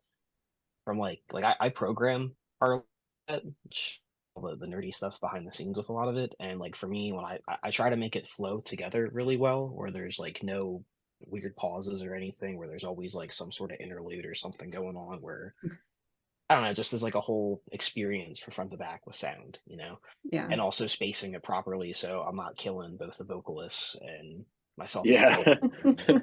from like I program our which the nerdy stuff behind the scenes with a lot of it. And like for me, when I try to make it flow together really well, where there's like no weird pauses or anything, where there's always like some sort of interlude or something going on where I don't know, just as like a whole experience from front to back with sound, you know, Yeah. and also spacing it properly so I'm not killing both the vocalists and myself. Yeah. It's like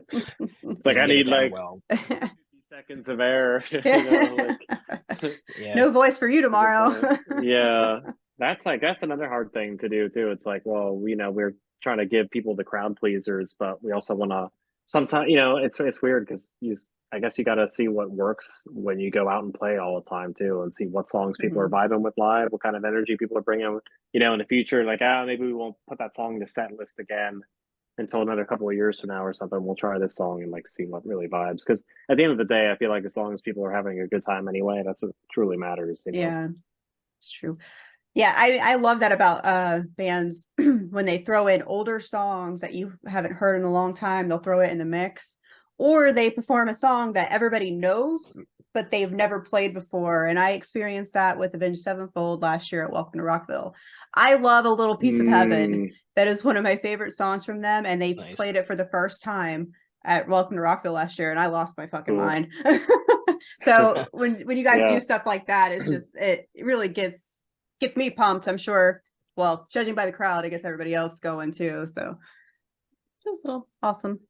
Just I get it need down like well. 50 seconds of air, you know, like Yeah. No voice for you tomorrow. yeah. That's another hard thing to do too. It's like, well, you know, we're trying to give people the crowd pleasers, but we also want to sometimes, you know, it's weird because I guess you got to see what works when you go out and play all the time too, and see what songs people are vibing with live, what kind of energy people are bringing. You know, in the future, like, maybe we won't put that song in the set list again until another couple of years from now or something. We'll try this song and like see what really vibes. Because at the end of the day, I feel like as long as people are having a good time anyway, that's what truly matters. You know? Yeah, it's true. Yeah, I love that about bands when they throw in older songs that you haven't heard in a long time, they'll throw it in the mix, or they perform a song that everybody knows but they've never played before. And I experienced that with Avenged Sevenfold last year at Welcome to Rockville. I love A Little Piece of Heaven. That is one of my favorite songs from them, and they played it for the first time at Welcome to Rockville last year, and I lost my fucking mind. So when you guys do stuff like that, it's just it really gets me pumped. I'm sure, well, judging by the crowd, it gets everybody else going too. So just a little awesome.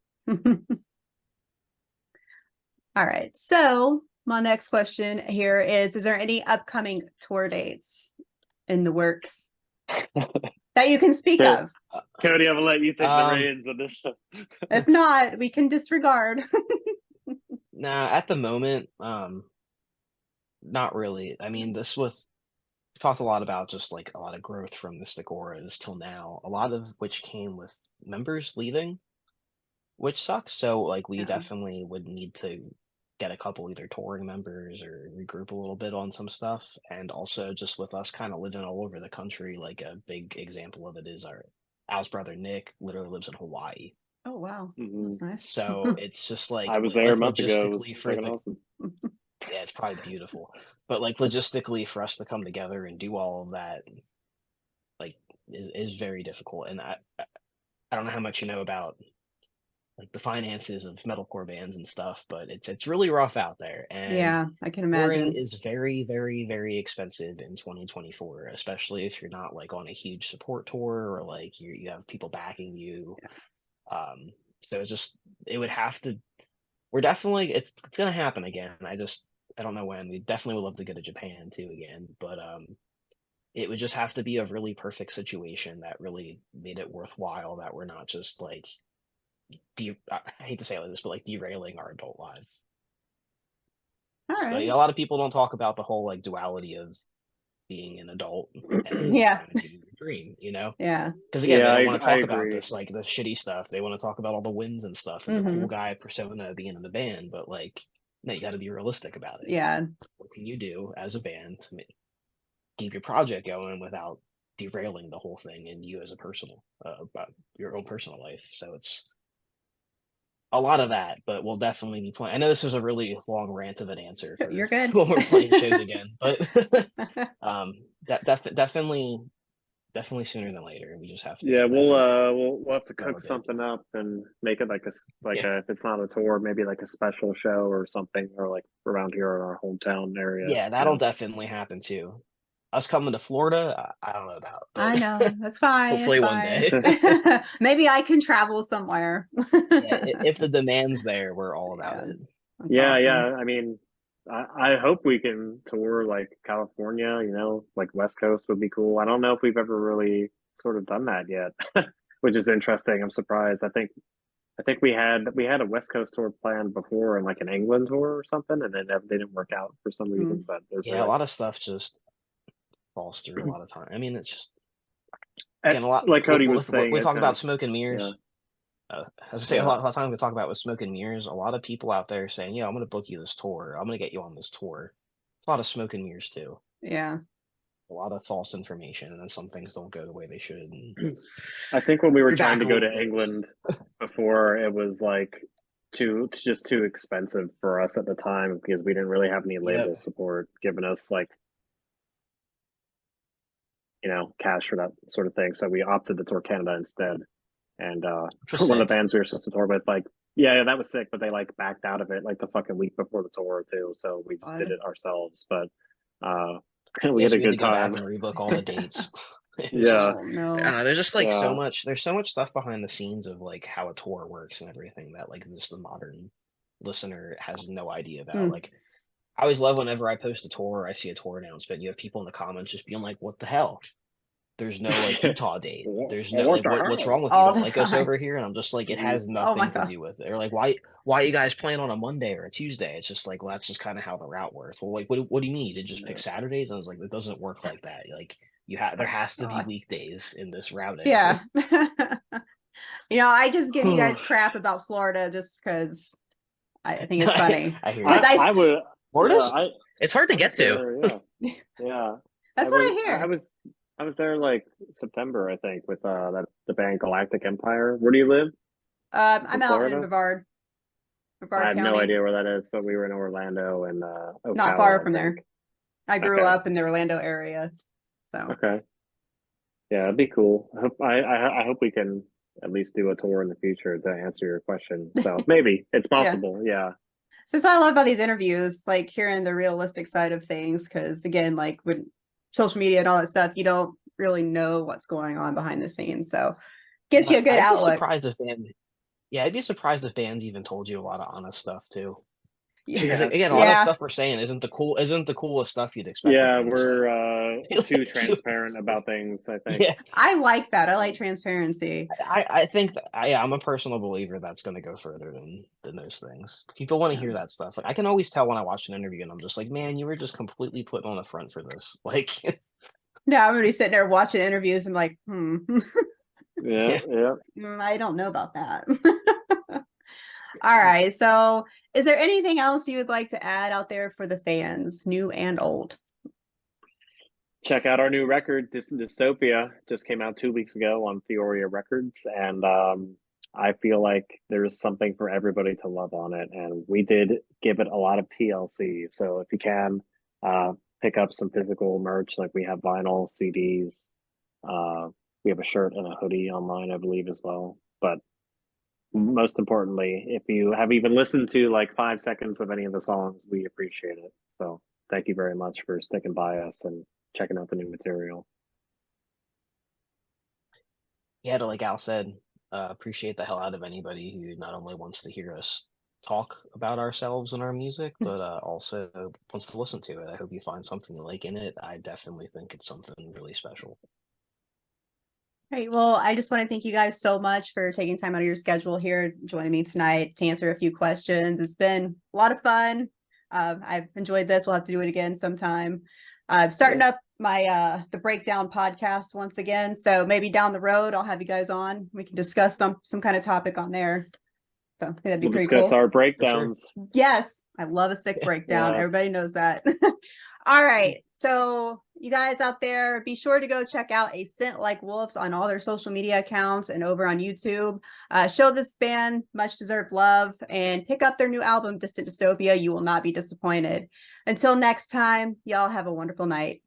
All right, so my next question here is there any upcoming tour dates in the works that you can speak of? Cody, I'm gonna let you take the reins on this. If not, we can disregard. Nah, at the moment, not really. I mean, we talked a lot about just like a lot of growth from the Stick-Auras till now, a lot of which came with members leaving, which sucks. So like we definitely would need to get a couple either touring members or regroup a little bit on some stuff. And also just with us kind of living all over the country, like a big example of it is Al's brother Nick literally lives in Hawaii. Oh wow, that's nice. So it's just like I was there a month ago. logistically for it to, awesome. Yeah, it's probably beautiful, but like logistically for us to come together and do all of that, like is very difficult. And I don't know how much you know about like the finances of metalcore bands and stuff, but it's really rough out there. And yeah, I can imagine. Touring is very, very, very expensive in 2024, especially if you're not like on a huge support tour or like you have people backing you. Yeah. So it would have to. We're definitely it's gonna happen again. I don't know when. We definitely would love to go to Japan too again, but it would just have to be a really perfect situation that really made it worthwhile. That we're not just like I hate to say it like this, but like derailing our adult lives. All right. Like, a lot of people don't talk about the whole like duality of being an adult and yeah, trying to do your dream, you know? Yeah. Because again, they don't want to talk about this like the shitty stuff. They want to talk about all the wins and stuff and the cool guy persona being in the band. But like, no, you got to be realistic about it. Yeah. What can you do as a band to keep your project going without derailing the whole thing and you as a personal about your own personal life? So it's a lot of that, but we'll definitely be playing. I know this was a really long rant of an answer for You're good. when we're playing shows again, but definitely sooner than later. We just have to. Yeah, we'll have to cook something up and make it like if it's not a tour, maybe like a special show or something, or like around here in our hometown area. Yeah, that'll definitely happen too. Us coming to Florida, I don't know about. But I know, that's fine. Hopefully one day. Maybe I can travel somewhere. Yeah, if the demand's there, we're all about it. Yeah, awesome. Yeah. I mean, I hope we can tour like California, you know, like West Coast would be cool. I don't know if we've ever really sort of done that yet, which is interesting. I'm surprised. I think we had a West Coast tour planned before and like an England tour or something, and then they didn't work out for some reason. But a lot of stuff just falls through a lot of time. I mean, it's just again a lot. Like Cody was saying, we talk about smoke and mirrors. Yeah. As I say, a lot of times we talk about with smoke and mirrors. A lot of people out there saying, "Yeah, I'm going to book you this tour. I'm going to get you on this tour." It's a lot of smoke and mirrors too. Yeah. A lot of false information, and then some things don't go the way they should. I think when we were trying to go to England before, it was like too expensive for us at the time because we didn't really have any label support giving us like cash for that sort of thing. So we opted to tour Canada instead. And Which was one of the sick. bands we were supposed to tour with, like, yeah, that was sick, but they like backed out of it like the fucking week before the tour too. So we just did it ourselves. But we Yes, had a we had to good go back time. and rebook all the dates. It was Yeah. just, Oh I no. don't know, there's just like Yeah. there's so much stuff behind the scenes of like how a tour works and everything that like just the modern listener has no idea about. Mm. Like, I always love whenever I post a tour or I see a tour announcement, you have people in the comments just being like, "What the hell? There's no like Utah date. There's no What like the what's hell? wrong with you? All Don't the like us time. over here?" And I'm just like, it has Oh my nothing to God. do with it. Or like, why you guys plan on a Monday or a Tuesday? It's just like, well, that's just kind of how the route works. Well, like, what do you mean? You did just pick Saturdays? And I was like, it doesn't work like that. Like, there has to be God. weekdays in this routing. Yeah. I just give you guys crap about Florida just because I think it's funny. I hear you. 'Cause I would. Florida's Yeah, it's hard to I get was to. there. Yeah, yeah. That's I what was. I hear. I was there like September, I think, with the band Galactic Empire. Where do you live? I'm In out in Florida? I Brevard have no County, idea where that is, but we were in Orlando and not far Ocala, from I there. think. I grew Okay. up in the Orlando area, so Okay. Yeah, it'd be cool. I hope we can at least do a tour in the future to answer your question. So maybe it's yeah. possible. Yeah. So that's what I love about these interviews, like hearing the realistic side of things, because again, like with social media and all that stuff, you don't really know what's going on behind the scenes. So gives you a good I'd be outlook. surprised if I'd be surprised if bands even told you a lot of honest stuff too. Yeah. Because again, a lot of stuff we're saying isn't the coolest stuff you'd expect. Yeah, a band to say. we're too transparent about things, I think. Yeah, I like that. I like transparency. I think I'm a personal believer that's going to go further than those things. People want to hear that stuff. Like, I can always tell when I watch an interview and I'm just like, man, you were just completely putting on a front for this. Like, No, I'm gonna be sitting there watching interviews and like, Yeah. I don't know about that. All right. So is there anything else you would like to add out there for the fans, new and old? Check out our new record, Dystopia. Just came out 2 weeks ago on Theoria Records, and I feel like there's something for everybody to love on it. And we did give it a lot of TLC. So if you can, pick up some physical merch, like we have vinyl, CDs. We have a shirt and a hoodie online, I believe, as well. But most importantly, if you have even listened to like 5 seconds of any of the songs, we appreciate it. So thank you very much for sticking by us and checking out the new material. yeah, like Al said, appreciate the hell out of anybody who not only wants to hear us talk about ourselves and our music, but also wants to listen to it. I hope you find something you like in it. I definitely think it's something really special. Great. Well, I just want to thank you guys so much for taking time out of your schedule here, joining me tonight to answer a few questions. It's been a lot of fun. I've enjoyed this. We'll have to do it again sometime. Starting up my the Breakdown podcast once again. So maybe down the road, I'll have you guys on. We can discuss some kind of topic on there. So I think that'd be pretty discuss cool. our breakdowns. Sure. Yes, I love a sick breakdown. Yes. Everybody knows that. All right. So you guys out there, be sure to go check out A Scent Like Wolves on all their social media accounts and over on YouTube. Show this band much deserved love and pick up their new album, Distant Dystopia. You will not be disappointed. Until next time, y'all have a wonderful night.